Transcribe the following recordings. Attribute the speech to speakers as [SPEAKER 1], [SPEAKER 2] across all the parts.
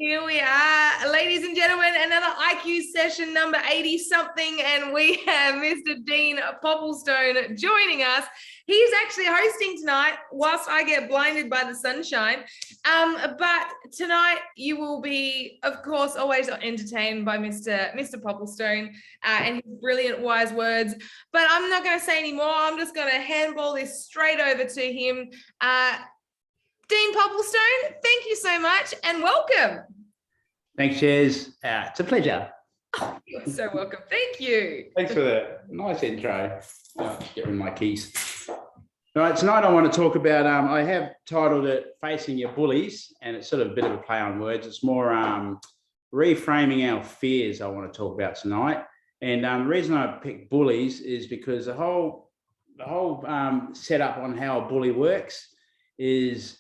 [SPEAKER 1] Here we are, ladies and gentlemen, another IQ session number 80 something, and we have Mr. Dean Popplestone joining us. He's actually hosting tonight whilst I get blinded by the sunshine. But tonight you will be, of course, always entertained by Mr. Popplestone and his brilliant wise words. But I'm not going to say any more. I'm just going to handball this straight over to him. Dean Popplestone, thank you so much and welcome.
[SPEAKER 2] Thanks, Chaz. It's a pleasure.
[SPEAKER 1] Oh, you're so welcome. Thank you.
[SPEAKER 2] Thanks for the nice intro. Just get rid of my keys. All right, tonight I want to talk about, I have titled it Facing Your Bullies, and it's sort of a bit of a play on words. It's more reframing our fears I want to talk about tonight. And the reason I picked bullies is because the whole setup on how a bully works is,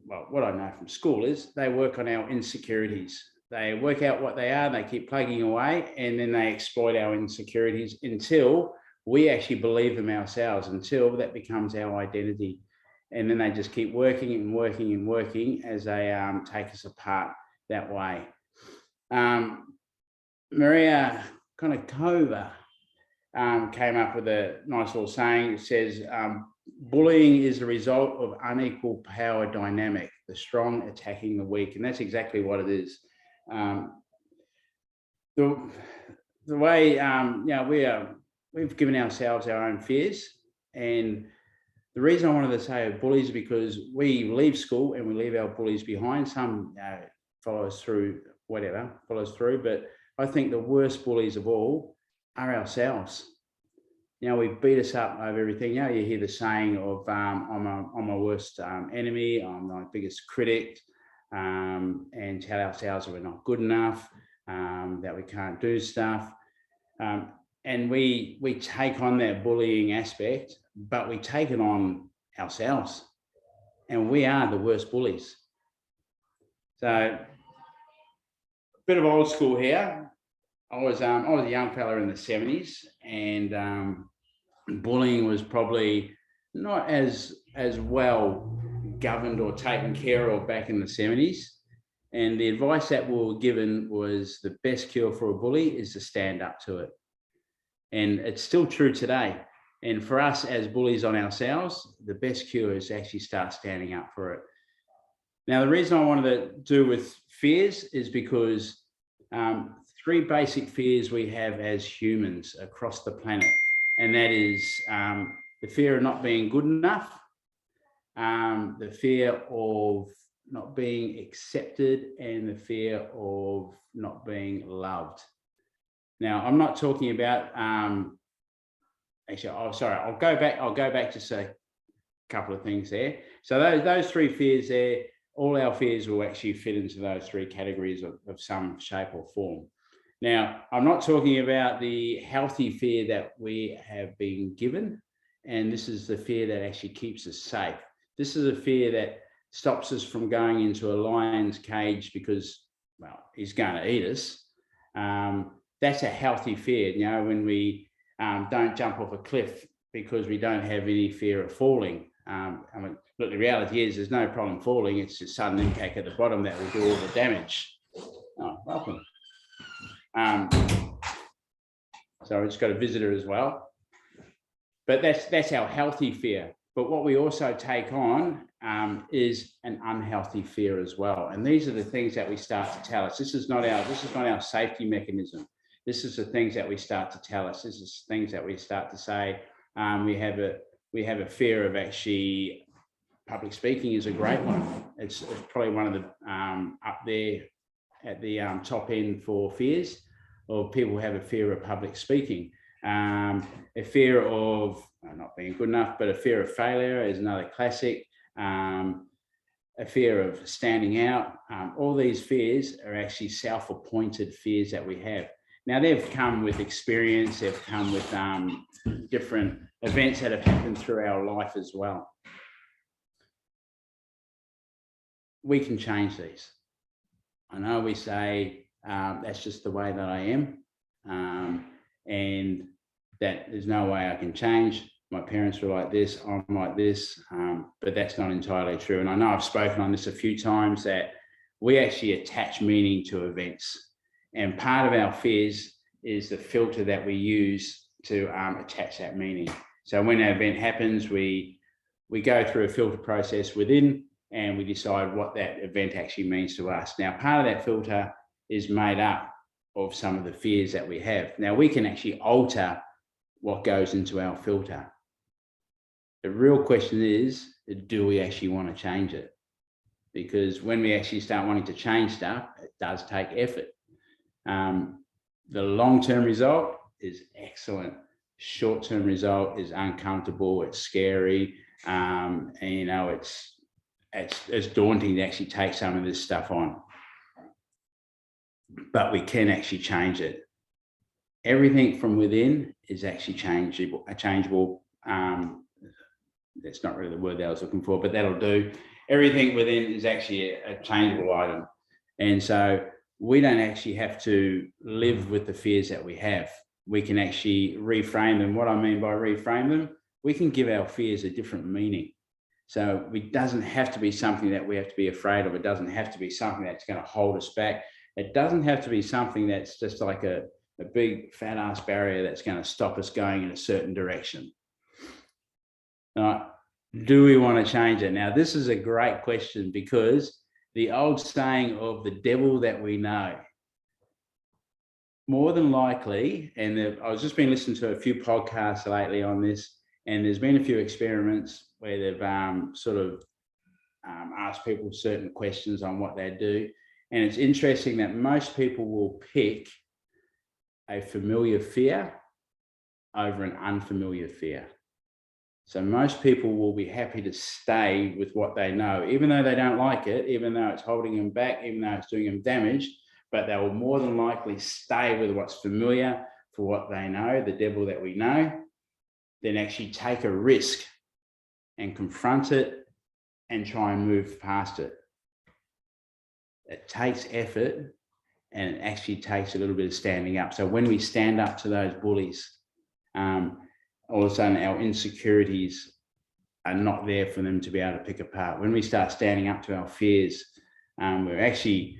[SPEAKER 2] well, what I know from school is they work on our insecurities. They work out what they are, they keep plugging away, and then they exploit our insecurities until we actually believe them ourselves, until that becomes our identity. And then they just keep working and working and working as they take us apart that way. Maria Konnikova came up with a nice little saying. It says, bullying is the result of unequal power dynamic, the strong attacking the weak. And that's exactly what it is. The way, we've given ourselves our own fears. And the reason I wanted to say bullies is because we leave school and we leave our bullies behind. Some follow us through, but I think the worst bullies of all are ourselves. We beat us up over everything. You hear the saying of, I'm my worst enemy, I'm my biggest critic, and tell ourselves that we're not good enough, that we can't do stuff. And we take on that bullying aspect, but we take it on ourselves. And we are the worst bullies. So, a bit of old school here. I was a young fella in the 70s, and bullying was probably not as well governed or taken care of back in the 70s. And the advice that we were given was the best cure for a bully is to stand up to it. And it's still true today. And for us as bullies on ourselves, the best cure is to actually start standing up for it. Now, the reason I wanted to do with fears is because three basic fears we have as humans across the planet. And that is the fear of not being good enough, the fear of not being accepted, and the fear of not being loved. Now, I'm not talking about, I'll go back to say a couple of things there. So those three fears there, all our fears will actually fit into those three categories of some shape or form. Now, I'm not talking about the healthy fear that we have been given, and this is the fear that actually keeps us safe. This is a fear that stops us from going into a lion's cage because, well, he's going to eat us. That's a healthy fear, when we don't jump off a cliff because we don't have any fear of falling. Look, the reality is there's no problem falling. It's just sudden impact at the bottom that will do all the damage. Oh, welcome. So I just got a visitor as well. But that's our healthy fear. But what we also take on is an unhealthy fear as well. And these are the things that we start to tell us. This is not our safety mechanism. This is the things that we start to tell us. This is things that we start to say. We have a fear of actually public speaking is a great one. It's probably one of the up there at the top end for fears, or people have a fear of public speaking. A fear of not being good enough, but a fear of failure is another classic. A fear of standing out. All these fears are actually self-appointed fears that we have. Now, they've come with experience, they've come with different events that have happened through our life as well. We can change these. I know we say that's just the way that I am, and that there's no way I can change. My parents were like this, I'm like this, but that's not entirely true. And I know I've spoken on this a few times that we actually attach meaning to events. And part of our fears is the filter that we use to attach that meaning. So when an event happens, we go through a filter process within, and we decide what that event actually means to us. Now, part of that filter is made up of some of the fears that we have. Now, we can actually alter what goes into our filter. The real question is, do we actually want to change it? Because when we actually start wanting to change stuff, it does take effort. The long-term result is excellent. Short-term result is uncomfortable, it's scary, and it's daunting to actually take some of this stuff on. But we can actually change it. Everything from within is actually changeable. That's not really the word that I was looking for, but that'll do. Everything within is actually a changeable item. And so we don't actually have to live with the fears that we have. We can actually reframe them. What I mean by reframe them, we can give our fears a different meaning. So it doesn't have to be something that we have to be afraid of. It doesn't have to be something that's going to hold us back. It doesn't have to be something that's just like a big fat ass barrier that's going to stop us going in a certain direction. Do we want to change it? Now, this is a great question, because the old saying of the devil that we know, more than likely, and I've just been listening to a few podcasts lately on this, and there's been a few experiments where they've asked people certain questions on what they do. And it's interesting that most people will pick a familiar fear over an unfamiliar fear. So most people will be happy to stay with what they know, even though they don't like it, even though it's holding them back, even though it's doing them damage, but they will more than likely stay with what's familiar for what they know, the devil that we know, then actually take a risk and confront it and try and move past it. It takes effort, and it actually takes a little bit of standing up. So when we stand up to those bullies, all of a sudden our insecurities are not there for them to be able to pick apart. When we start standing up to our fears, we're actually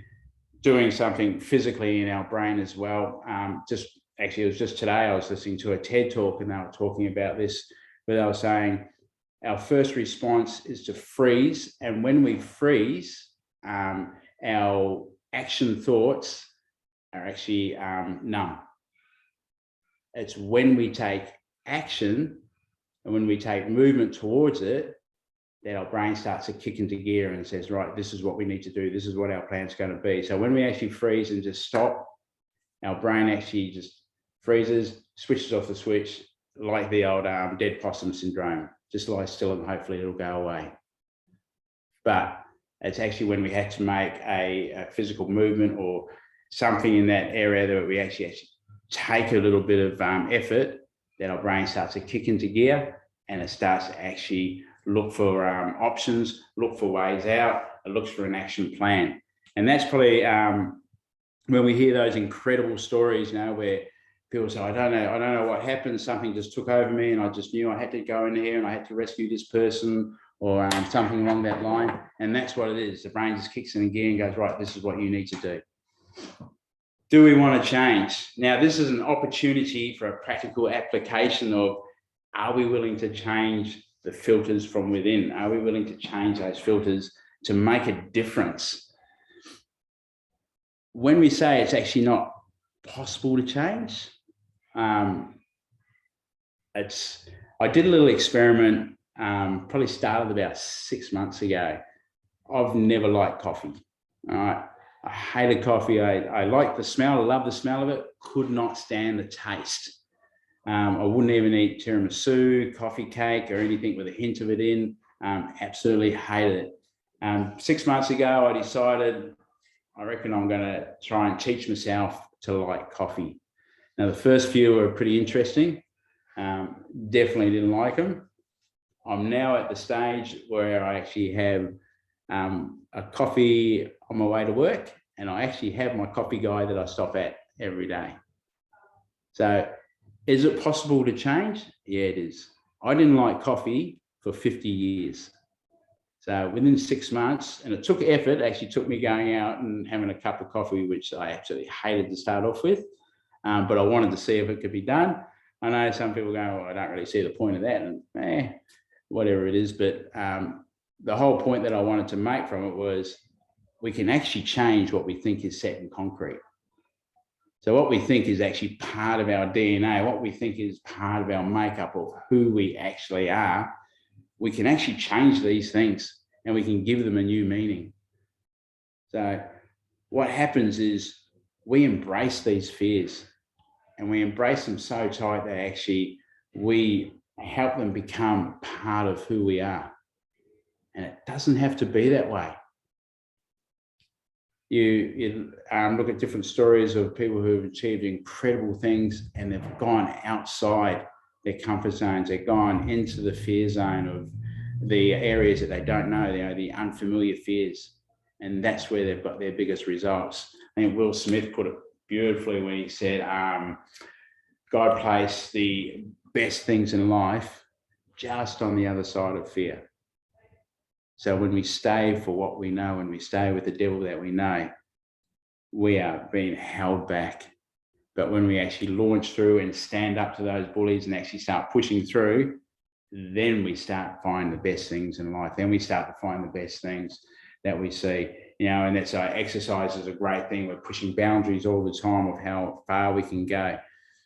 [SPEAKER 2] doing something physically in our brain as well. It was just today I was listening to a TED talk, and they were talking about this, where they were saying our first response is to freeze. And when we freeze, our action thoughts are actually numb. It's when we take action and when we take movement towards it that our brain starts to kick into gear and says, right, this is what we need to do. This is what our plan's going to be. So when we actually freeze and just stop, our brain actually just freezes, switches off the switch, like the old dead possum syndrome. Just lie still and hopefully it'll go away. But it's actually when we have to make a physical movement or something in that area that we actually take a little bit of effort, that our brain starts to kick into gear, and it starts to actually look for options, look for ways out, it looks for an action plan. And that's probably when we hear those incredible stories, where people say, I don't know what happened, something just took over me and I just knew I had to go in here and I had to rescue this person, or something along that line. And that's what it is. The brain just kicks in gear and goes, right, this is what you need to do. Do we want to change? Now, this is an opportunity for a practical application of, are we willing to change the filters from within? Are we willing to change those filters to make a difference? When we say it's actually not possible to change, I did a little experiment, probably started about 6 months ago. I've never liked coffee. All right. I hated coffee. I liked the smell. I love the smell of it. Could not stand the taste. I wouldn't even eat tiramisu, coffee cake, or anything with a hint of it in. Absolutely hated it. 6 months ago, I decided, I reckon I'm going to try and teach myself to like coffee. Now, the first few were pretty interesting. Definitely didn't like them. I'm now at the stage where I actually have a coffee on my way to work, and I actually have my coffee guy that I stop at every day. So is it possible to change? Yeah, it is. I didn't like coffee for 50 years. So within 6 months, and it took effort, actually took me going out and having a cup of coffee, which I absolutely hated to start off with, but I wanted to see if it could be done. I know some people go, well, I don't really see the point of that, and whatever it is. But the whole point that I wanted to make from it was we can actually change what we think is set in concrete. So what we think is actually part of our DNA, what we think is part of our makeup of who we actually are, we can actually change these things and we can give them a new meaning. So what happens is we embrace these fears, and we embrace them so tight that actually we help them become part of who we are. And it doesn't have to be that way. You look at different stories of people who have achieved incredible things, and they've gone outside their comfort zones. They've gone into the fear zone of the areas that they don't know, the unfamiliar fears. And that's where they've got their biggest results. I think Will Smith put it beautifully when he said, God placed the best things in life just on the other side of fear. So when we stay for what we know, when we stay with the devil that we know, we are being held back. But when we actually launch through and stand up to those bullies and actually start pushing through, then we start to find the best things in life. Then we start to find the best things that we see, and that's exercise is a great thing. We're pushing boundaries all the time of how far we can go.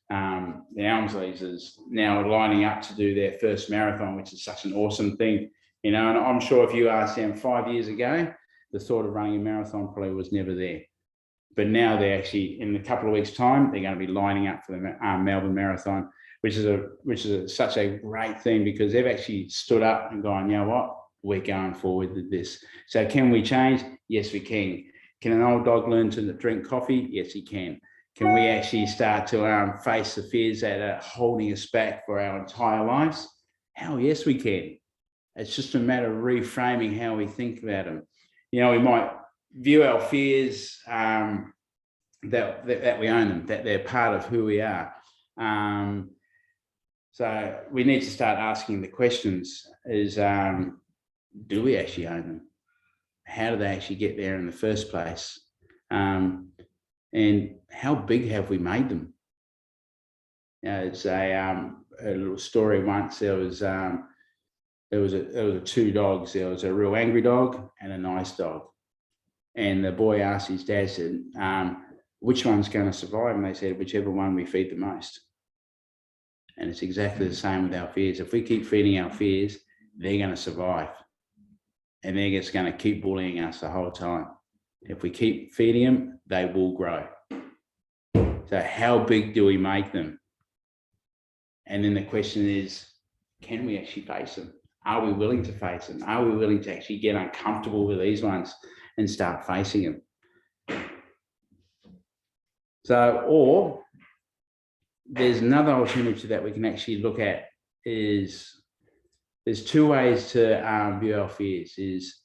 [SPEAKER 2] The Elmsleys is now lining up to do their first marathon, which is such an awesome thing, and I'm sure if you asked them 5 years ago, the thought of running a marathon probably was never there. But now they're actually, in a couple of weeks' time, they're going to be lining up for the Melbourne Marathon, which is such a great thing, because they've actually stood up and gone, you know what, we're going forward with this. So can we change? Yes, we can. Can an old dog learn to drink coffee? Yes, he can. Can we actually start to face the fears that are holding us back for our entire lives? Hell, yes, we can. It's just a matter of reframing how we think about them. We might view our fears that we own them, that they're part of who we are. So we need to start asking the questions: do we actually own them? How do they actually get there in the first place? And how big have we made them? It's a little story once. There was two dogs. There was a real angry dog and a nice dog. And the boy asked his dad, said, which one's going to survive? And they said, whichever one we feed the most. And it's exactly the same with our fears. If we keep feeding our fears, they're going to survive. And they're just going to keep bullying us the whole time. If we keep feeding them, they will grow. So how big do we make them? And then the question is, can we actually face them? Are we willing to face them? Are we willing to actually get uncomfortable with these ones and start facing them? So, or there's another alternative that we can actually look at is there's two ways to view our fears. Is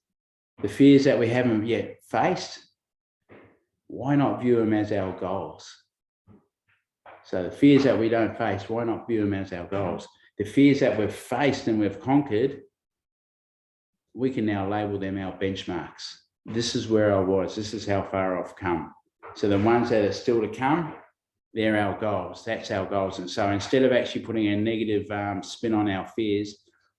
[SPEAKER 2] the fears that we haven't yet faced, why not view them as our goals? So the fears that we don't face, why not view them as our goals? The fears that we've faced and we've conquered, we can now label them our benchmarks. This is where I was. This is how far I've come. So the ones that are still to come, they're our goals. That's our goals. And so instead of actually putting a negative spin on our fears,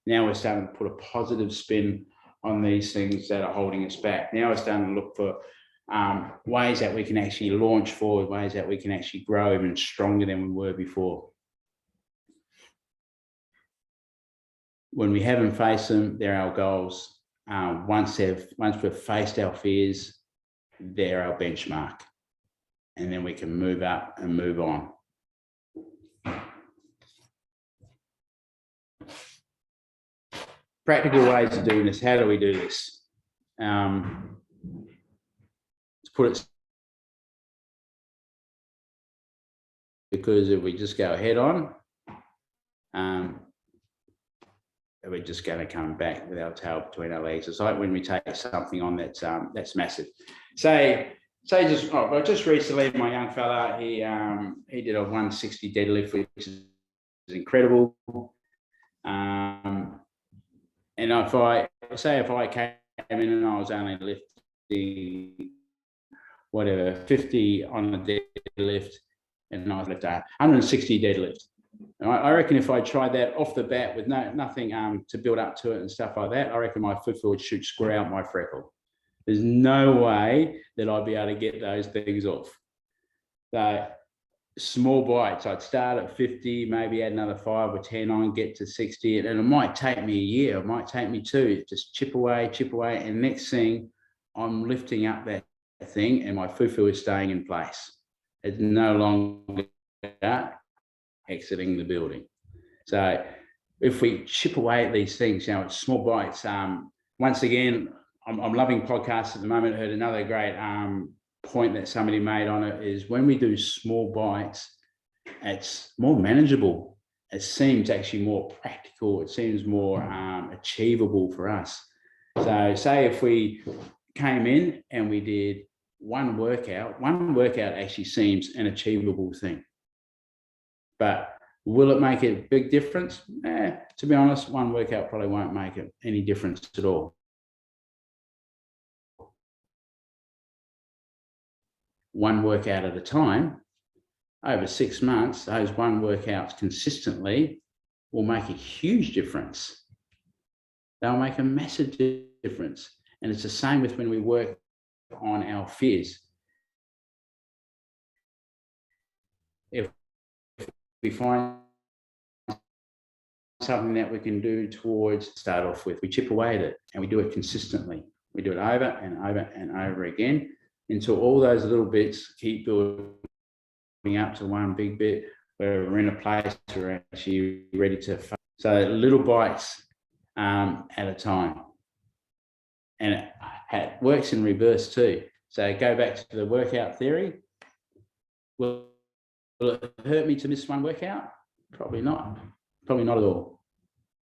[SPEAKER 2] now we're starting to put a positive spin on these things that are holding us back. Now we're starting to look for ways that we can actually launch forward, ways that we can actually grow even stronger than we were before. When we haven't faced them, they're our goals. Once we've faced our fears, they're our benchmark. And then we can move up and move on. Practical ways of doing this. How do we do this? Let's put it, because if we just go head on, we're just going to come back with our tail between our legs. It's like when we take something on that's massive. Just recently, my young fella, he did a 160 deadlift, which is incredible. And if say if I came in and I was only lifting whatever 50 on the deadlift, and I lifted 160 deadlift. I reckon if I tried that off the bat with nothing to build up to it and stuff like that, I reckon my foot would shoot square out my freckle. There's no way that I'd be able to get those things off. So small bites, I'd start at 50, maybe add another 5 or 10 on, get to 60, and it might take me a year, it might take me 2, just chip away, and next thing, I'm lifting up that thing and my fufu is staying in place. It's no longer exiting the building. So if we chip away at these things, it's small bites. Once again, I'm loving podcasts at the moment. I heard another great point that somebody made on it is when we do small bites, it's more manageable. It seems actually more practical. It seems more achievable for us. So say if we came in and we did one workout actually seems an achievable thing. But will it make a big difference? To be honest, one workout probably won't make it any difference at all. One workout at a time, over 6 months, those one workouts consistently will make a huge difference. They'll make a massive difference. And it's the same with when we work on our fears. If we find something that we can do towards start off with, we chip away at it and we do it consistently. We do it over and over and over again until all those little bits keep building up to one big bit where we're in a place where we're actually ready to. So little bites at a time. And it works in reverse too. So go back to the workout theory. Will it hurt me to miss one workout? Probably not. Probably not at all.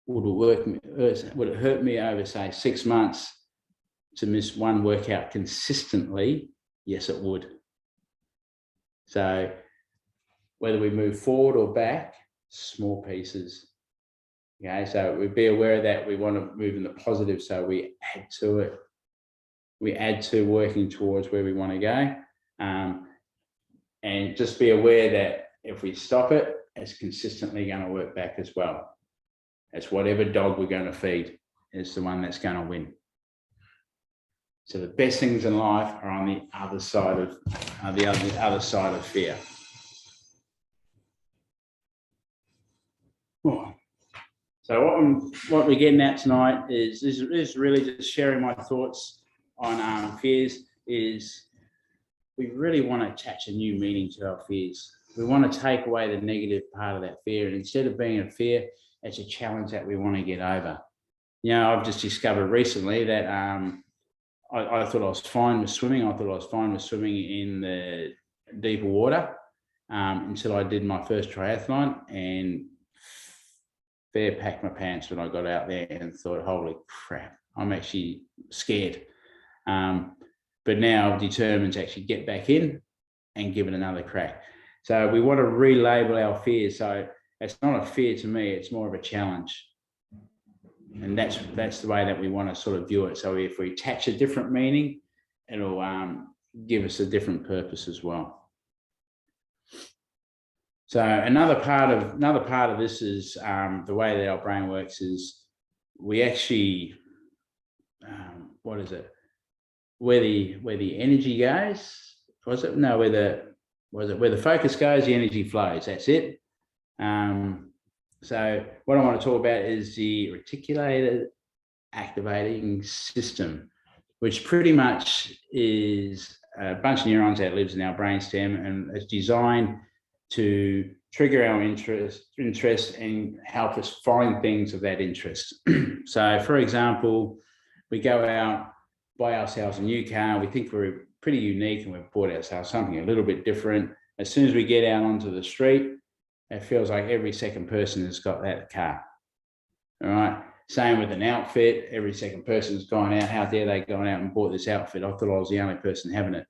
[SPEAKER 2] Would it hurt me over, say, 6 months to miss one workout consistently? Yes, it would. So whether we move forward or back, small pieces. Okay, so we be aware of that. We want to move in the positive, so we add to it. We add to working towards where we want to go. And just be aware that if we stop it, it's consistently going to work back as well. It's whatever dog we're going to feed is the one that's going to win. So the best things in life are on the other side of fear. So what we're getting at tonight is really just sharing my thoughts on fears. Is we really want to attach a new meaning to our fears. We want to take away the negative part of that fear, and instead of being a fear, it's a challenge that we want to get over. I've just discovered recently that I thought I was fine with swimming. I thought I was fine with swimming in the deeper water until I did my first triathlon and fair packed my pants when I got out there and thought, holy crap, I'm actually scared. But now I'm determined to actually get back in and give it another crack. So we want to relabel our fears. So it's not a fear to me, it's more of a challenge. And that's the way that we want to sort of view it. So if we attach a different meaning, it'll give us a different purpose as well. So another part of this is the way that our brain works is we actually where the energy goes, where the focus goes, the energy flows. That's it. So what I want to talk about is the reticulated activating system, which pretty much is a bunch of neurons that lives in our brainstem, and it's designed to trigger our interest and help us find things of that interest. So for example, we go out, buy ourselves a new car, we think we're pretty unique and we've bought ourselves something a little bit different. As soon as we get out onto the street, it feels like every second person has got that car. All right. Same with an outfit. Every second person's gone out. How dare they gone out and bought this outfit? I thought I was the only person having it.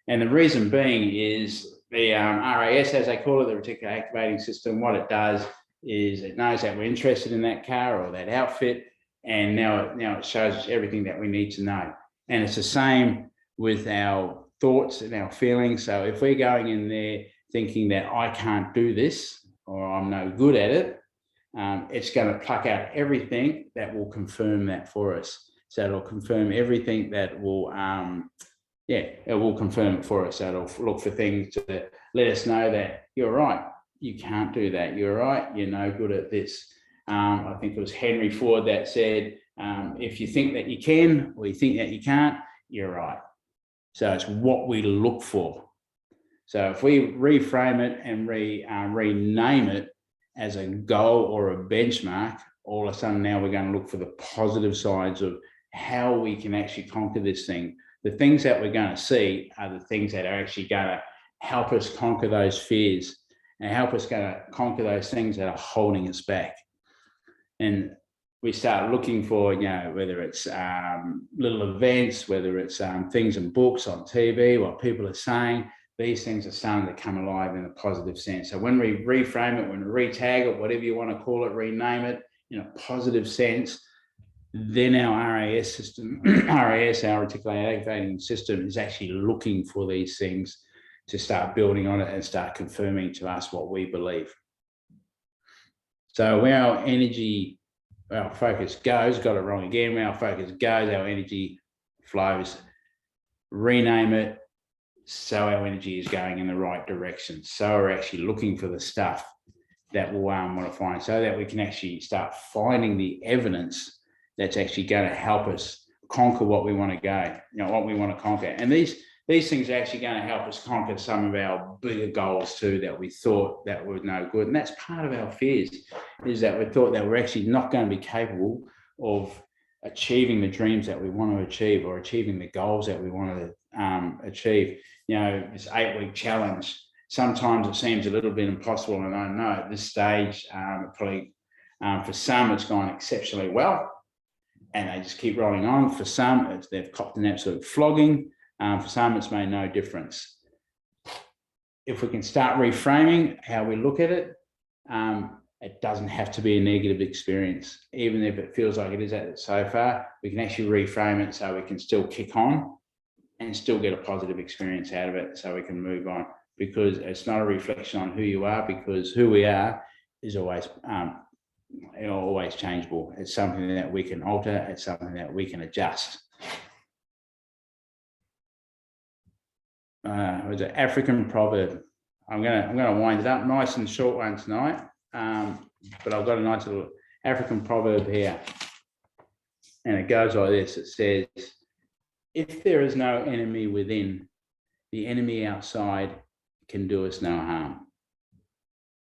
[SPEAKER 2] And the reason being is the RAS, as they call it, the reticular activating system. What it does is it knows that we're interested in that car or that outfit, And now it shows us everything that we need to know. And it's the same with our thoughts and our feelings. So if we're going in there thinking that I can't do this or I'm no good at it, it's going to pluck out everything that will confirm that for us. So it'll confirm everything that will, it will confirm it for us. So it'll look for things to let us know that you're right, you can't do that. You're right, you're no good at this. I think it was Henry Ford that said, if you think that you can or you think that you can't, you're right. So it's what we look for. So if we reframe it and rename it as a goal or a benchmark, all of a sudden now we're going to look for the positive sides of how we can actually conquer this thing. The things that we're going to see are the things that are actually going to help us conquer those fears and help us conquer those things that are holding us back. And we start looking for, whether it's little events, whether it's things in books, on TV, what people are saying, these things are starting to come alive in a positive sense. So when we reframe it, when we retag it, whatever you want to call it, rename it in a positive sense, then our RAS system, our reticular activating system, is actually looking for these things to start building on it and start confirming to us what we believe. So where our energy, our focus goes, got it wrong again, where our focus goes, our energy flows. Rename it so our energy is going in the right direction. So we're actually looking for the stuff that we'll want to find, so that we can actually start finding the evidence that's actually going to help us conquer what we want to go, what we want to conquer. And these things are actually going to help us conquer some of our bigger goals too, that we thought that were no good. And that's part of our fears, is that we thought that we're actually not going to be capable of achieving the dreams that we want to achieve, or achieving the goals that we want to achieve. This 8-week challenge, sometimes it seems a little bit impossible, and I know at this stage, probably for some it's gone exceptionally well, and they just keep rolling on. For some, they've copped an absolute flogging. For some, it's made no difference. If we can start reframing how we look at it, it doesn't have to be a negative experience. Even if it feels like it is so far, we can actually reframe it so we can still kick on and still get a positive experience out of it, so we can move on. Because it's not a reflection on who you are, because who we are is always changeable. It's something that we can alter. It's something that we can adjust. It was an African proverb. I'm gonna wind it up, nice and short one tonight. But I've got a nice little African proverb here, and it goes like this. It says, "If there is no enemy within, the enemy outside can do us no harm."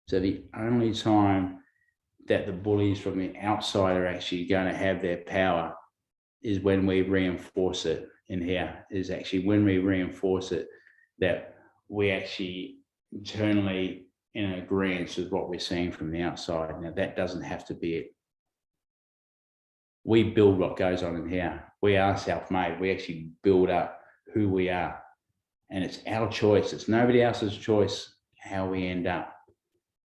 [SPEAKER 2] So the only time that the bullies from the outside are actually going to have their power is when we reinforce it in here, is actually when we reinforce it, that we actually internally in agreement with what we're seeing from the outside. Now, that doesn't have to be it. We build what goes on in here. We are self-made. We actually build up who we are. And it's our choice. It's nobody else's choice how we end up.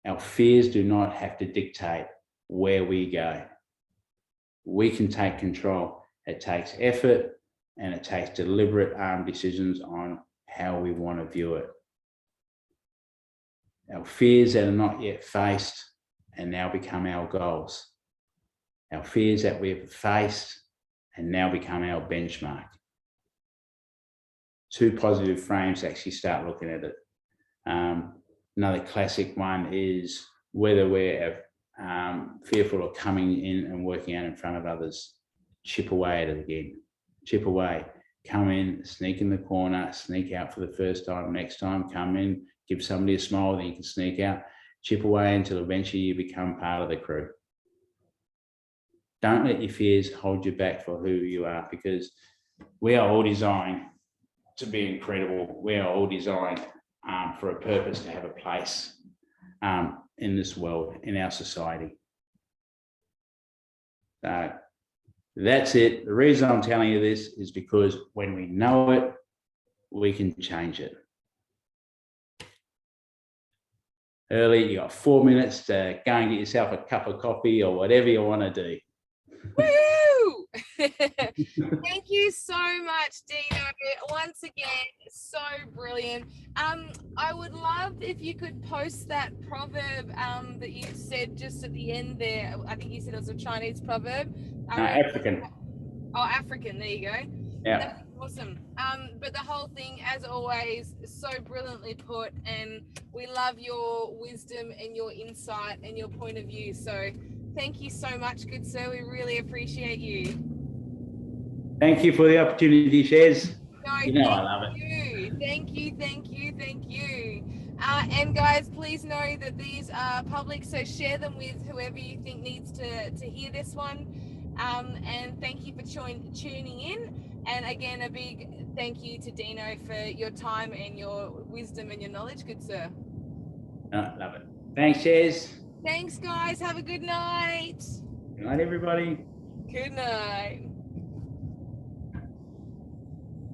[SPEAKER 2] Our fears do not have to dictate where we go. We can take control. It takes effort, and it takes deliberate decisions on how we want to view it. Our fears that are not yet faced and now become our goals. Our fears that we've faced and now become our benchmark. Two positive frames to actually start looking at it. Another classic one is whether we're fearful of coming in and working out in front of others. Chip away at it again. Chip away. Come in, sneak in the corner, sneak out for the first time. Next time, come in, give somebody a smile, then you can sneak out. Chip away until eventually you become part of the crew. Don't let your fears hold you back for who you are, because we are all designed to be incredible. We are all designed for a purpose, to have a place in this world, in our society. So that's it. The reason I'm telling you this is because when we know it, we can change it. Early, you got 4 minutes to go and get yourself a cup of coffee or whatever you want to do.
[SPEAKER 1] Thank you so much, Dino. Once again, so brilliant. I would love if you could post that proverb that you said just at the end there. I think you said it was a Chinese proverb.
[SPEAKER 2] African.
[SPEAKER 1] Oh, African. There you go.
[SPEAKER 2] Yeah.
[SPEAKER 1] That's awesome. But the whole thing, as always, so brilliantly put, and we love your wisdom and your insight and your point of view. So thank you so much, good sir. We really appreciate you.
[SPEAKER 2] Thank you for the opportunity, Shez.
[SPEAKER 1] No,
[SPEAKER 2] You know I love it.
[SPEAKER 1] Thank you. And guys, please know that these are public, so share them with whoever you think needs to hear this one. And thank you for tuning in. And again, a big thank you to Dino for your time and your wisdom and your knowledge, good sir.
[SPEAKER 2] Love it. Thanks, Shez.
[SPEAKER 1] Thanks, guys. Have a good night.
[SPEAKER 2] Good night, everybody.
[SPEAKER 1] Good night.